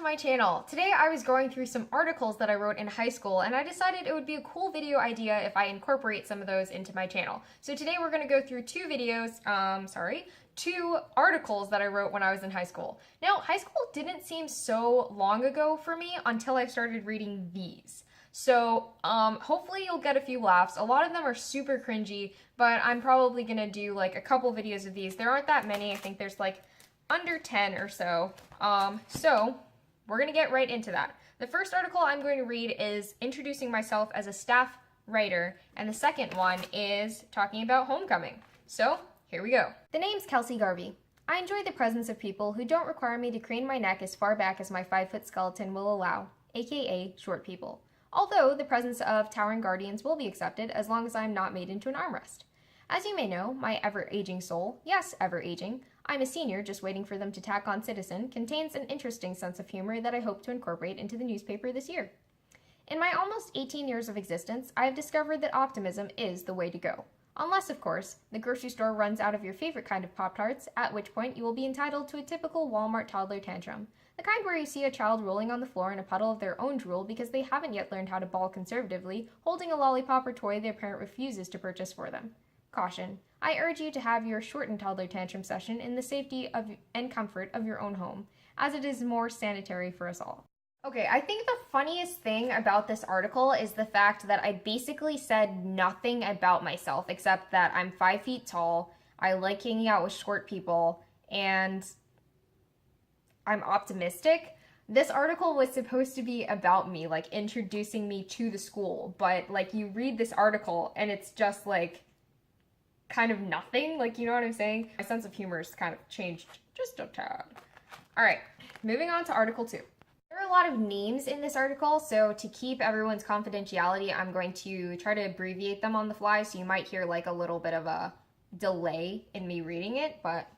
to my channel. Today I was going through some articles that I wrote in high school and I decided it would be a cool video idea if I incorporate some of those into my channel. So today we're going to go through two articles that I wrote when I was in high school. Now, high school didn't seem so long ago for me until I started reading these. So hopefully you'll get a few laughs. A lot of them are super cringy, but I'm probably going to do like a couple videos of these. There aren't that many. I think there's like under 10 or so. So we're going to get right into that. The first article I'm going to read is introducing myself as a staff writer, and the second one is talking about homecoming. So here we go. The name's Kelsey Garvey. I enjoy the presence of people who don't require me to crane my neck as far back as my 5-foot skeleton will allow, aka short people. Although the presence of towering guardians will be accepted as long as I am not made into an armrest. As you may know, my ever-aging soul, yes, ever-aging, I'm a senior just waiting for them to tack on citizen, contains an interesting sense of humor that I hope to incorporate into the newspaper this year. In my almost 18 years of existence, I have discovered that optimism is the way to go. Unless, of course, the grocery store runs out of your favorite kind of Pop-Tarts, at which point you will be entitled to a typical Walmart toddler tantrum. The kind where you see a child rolling on the floor in a puddle of their own drool because they haven't yet learned how to ball conservatively, holding a lollipop or toy their parent refuses to purchase for them. Caution. I urge you to have your shortened toddler tantrum session in the safety and comfort of your own home, as it is more sanitary for us all. Okay, I think the funniest thing about this article is the fact that I basically said nothing about myself except that I'm 5 feet tall, I like hanging out with short people, and I'm optimistic. This article was supposed to be about me, like introducing me to the school, but like you read this article and it's just like kind of nothing, like, you know what I'm saying? My sense of humor has kind of changed just a tad. All right, moving on to Article 2. There are a lot of names in this article, so to keep everyone's confidentiality, I'm going to try to abbreviate them on the fly, so you might hear like a little bit of a delay in me reading it, but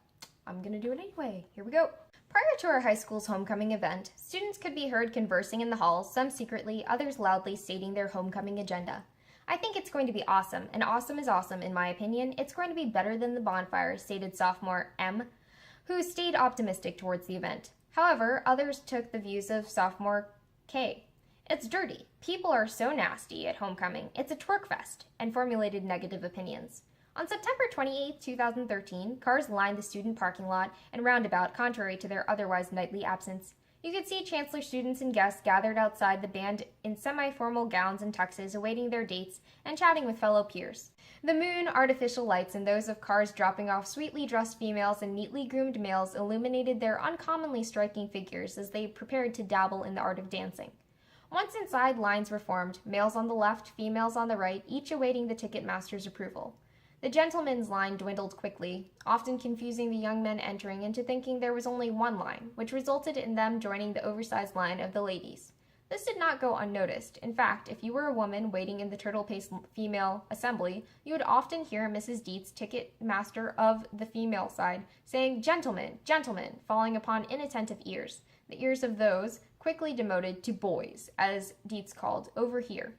I'm gonna do it anyway. Here we go. Prior to our high school's homecoming event, students could be heard conversing in the halls, some secretly, others loudly stating their homecoming agenda. I think it's going to be awesome, and awesome is awesome in my opinion. It's going to be better than the bonfire, stated sophomore M, who stayed optimistic towards the event. However, others took the views of sophomore K. It's dirty. People are so nasty at homecoming. It's a twerk fest, and formulated negative opinions. On September 28, 2013, cars lined the student parking lot and roundabout contrary to their otherwise nightly absence. You could see Chancellor students and guests gathered outside the band in semi-formal gowns and tuxes awaiting their dates and chatting with fellow peers. The moon, artificial lights, and those of cars dropping off sweetly dressed females and neatly groomed males illuminated their uncommonly striking figures as they prepared to dabble in the art of dancing. Once inside, lines were formed, males on the left, females on the right, each awaiting the ticket master's approval. The gentlemen's line dwindled quickly, often confusing the young men entering into thinking there was only one line, which resulted in them joining the oversized line of the ladies. This did not go unnoticed. In fact, if you were a woman waiting in the turtle-paced female assembly, you would often hear Mrs. Dietz, ticket master of the female side, saying, "Gentlemen, gentlemen," falling upon inattentive ears, the ears of those quickly demoted to boys, as Dietz called, over here.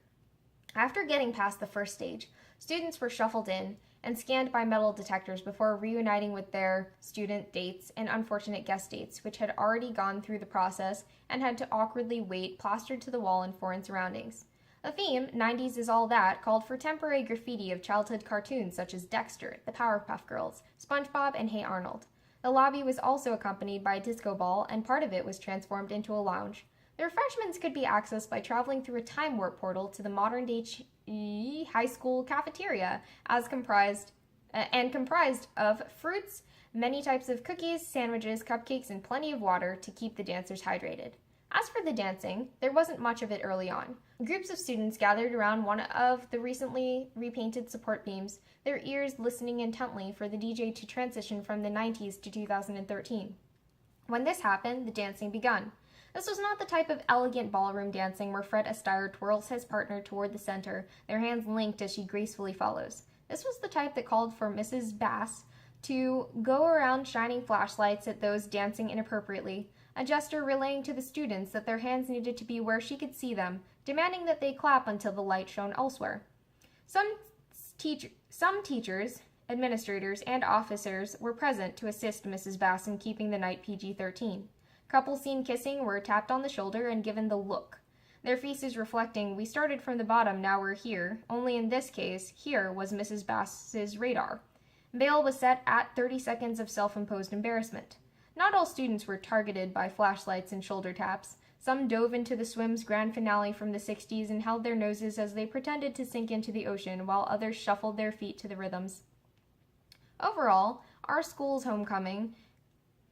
After getting past the first stage, students were shuffled in and scanned by metal detectors before reuniting with their student dates and unfortunate guest dates, which had already gone through the process and had to awkwardly wait plastered to the wall in foreign surroundings. The theme, 90s is all that, called for temporary graffiti of childhood cartoons such as Dexter, the Powerpuff Girls, SpongeBob, and Hey Arnold. The lobby was also accompanied by a disco ball, and part of it was transformed into a lounge. The refreshments could be accessed by traveling through a time warp portal to the modern-day high school cafeteria, comprised of fruits, many types of cookies, sandwiches, cupcakes, and plenty of water to keep the dancers hydrated. As for the dancing, there wasn't much of it early on. Groups of students gathered around one of the recently repainted support beams, their ears listening intently for the DJ to transition from the 90s to 2013. When this happened, the dancing begun. This was not the type of elegant ballroom dancing where Fred Astaire twirls his partner toward the center, their hands linked as she gracefully follows. This was the type that called for Mrs. Bass to go around shining flashlights at those dancing inappropriately, a gesture relaying to the students that their hands needed to be where she could see them, demanding that they clap until the light shone elsewhere. Some teachers, administrators, and officers were present to assist Mrs. Bass in keeping the night PG-13. Couples seen kissing were tapped on the shoulder and given the look. Their faces reflecting, "We started from the bottom, now we're here." Only in this case, here was Mrs. Bass's radar. Bail was set at 30 seconds of self-imposed embarrassment. Not all students were targeted by flashlights and shoulder taps. Some dove into the swim's grand finale from the 60s and held their noses as they pretended to sink into the ocean, while others shuffled their feet to the rhythms. Overall, our school's homecoming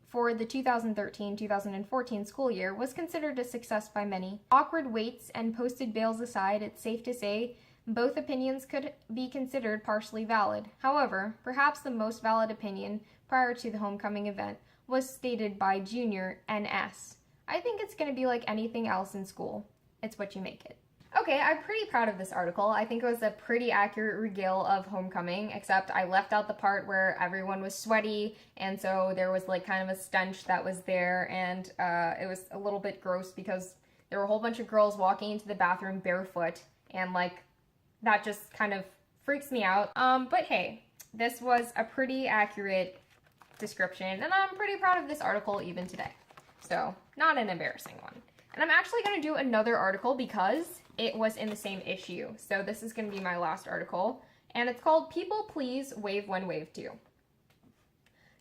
for the 2013-2014 school year was considered a success by many. Awkward waits and posted bails aside, it's safe to say both opinions could be considered partially valid. However, perhaps the most valid opinion prior to the homecoming event was stated by Junior NS. "I think it's going to be like anything else in school. It's what you make it." Okay, I'm pretty proud of this article. I think it was a pretty accurate regale of homecoming, except I left out the part where everyone was sweaty, and so there was like kind of a stench that was there, and it was a little bit gross because there were a whole bunch of girls walking into the bathroom barefoot, and like, that just kind of freaks me out. But hey, this was a pretty accurate description, and I'm pretty proud of this article even today. So, not an embarrassing one. And I'm actually going to do another article because it was in the same issue. So this is going to be my last article, and it's called "People Please Wave One, Wave Two."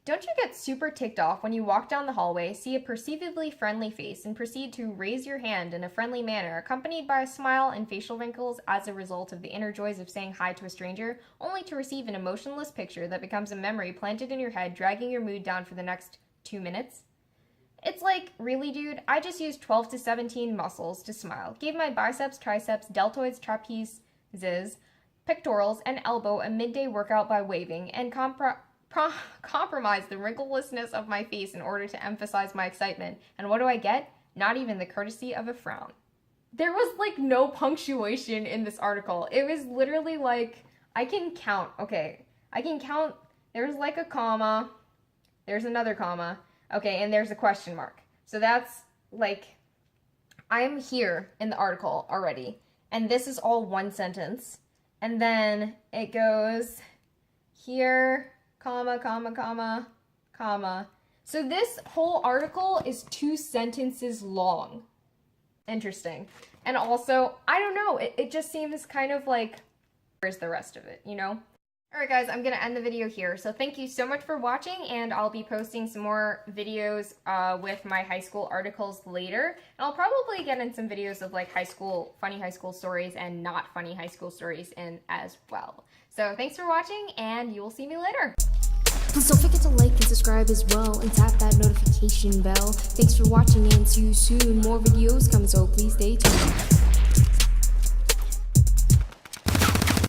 Don't you get super ticked off when you walk down the hallway, see a perceivably friendly face, and proceed to raise your hand in a friendly manner, accompanied by a smile and facial wrinkles as a result of the inner joys of saying hi to a stranger, only to receive an emotionless picture that becomes a memory planted in your head, dragging your mood down for the next 2 minutes? It's like, really, dude? I just used 12 to 17 muscles to smile. Gave my biceps, triceps, deltoids, trapezes, pectorals, and elbow a midday workout by waving, and compromised the wrinklelessness of my face in order to emphasize my excitement. And what do I get? Not even the courtesy of a frown. There was like no punctuation in this article. It was literally like, I can count. Okay, I can count. There's like a comma. There's another comma. Okay, and there's a question mark. So that's like, I'm here in the article already, and this is all one sentence. And then it goes here, comma, comma, comma, comma. So this whole article is 2 sentences long. Interesting. And also, I don't know, it just seems kind of like, where's the rest of it, you know? Alright guys, I'm going to end the video here. So thank you so much for watching, and I'll be posting some more videos with my high school articles later. And I'll probably get in some videos of like funny high school stories and not funny high school stories in as well. So thanks for watching, and you will see me later. Please don't forget to like and subscribe as well, and tap that notification bell. Thanks for watching, and see you soon. More videos coming, so please stay tuned.